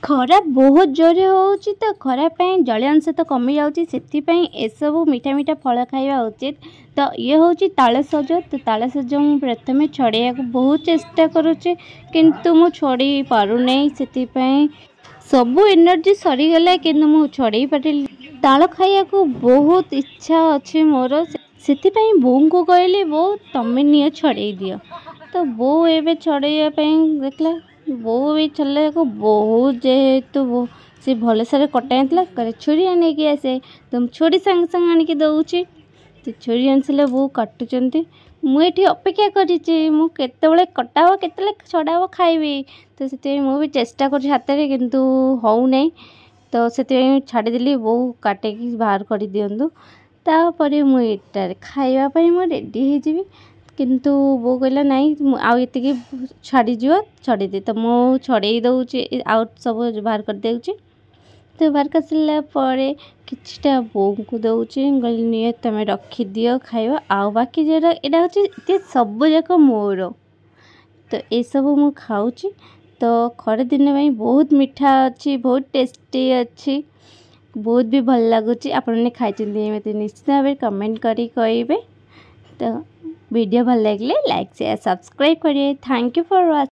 खरा बहुत जोरे होउची तो खरा ପାଇଁ जल अंश तो कमी जाउची सेथिପାଇଁ एसबू मीठा मीठा फल खाइबा उचित। तो ये होउची तालसज। तो तालसज मु प्रथमे छड़ैया को बहुत चेष्टा करूची किंतु मु छड़ै पारु नै सेथिପାଇଁ सबु एनर्जी सरी गला किंतु मु छड़ै पारिली। ताल खाइया को बहुत इच्छा अछि मोर सेथिପାଇଁ बोऊ को कहली बो तमे नियो छड़ै दियो। तो बो एबे छड़ैया ପାଇଁ देखला बो भी चले को बहुत जेहेतु वो सी भले सारे कटा आनला करे छुरी आने की आसे तुम छुरी संग संग आनी की दउची। तो छुरी आनसले वो काटुचंती मु एठी अपेक्षा करिची मु केतेबेले कटाव केतेले छड़ाव खाइबी। तो सेते मु भी चेष्टा कर हाथ रे किंतु होउ नै। तो सेते छाड़ी देली वो काटे की बाहर कर दियंतु तापरे मु एटा खाइबा पई मु रेडी हे जिवि किंतु वो कहला नहीं आउ एतिकी छाड़ी जीव छड़ी दे। तो मु छड़े दउची आउट सब बाहर कर देउची। तो बाहर कर सला परे किछटा बोऊ को दउची गली निये तमे रखी दियो खाइबा आउ बाकी जेरा एडा होची ते सब जाक मोर। तो ए सब मु खाउची। तो खरे दिन में बहुत मीठा अच्छी बहुत टेस्टी अच्छी बहुत भी भल लगुच। आपने खाई मत निश्चित भाव कमेंट करी कहबे। तो वीडियो भल लगे लाइक शेयर सब्सक्राइब करिए। Thank you for watching.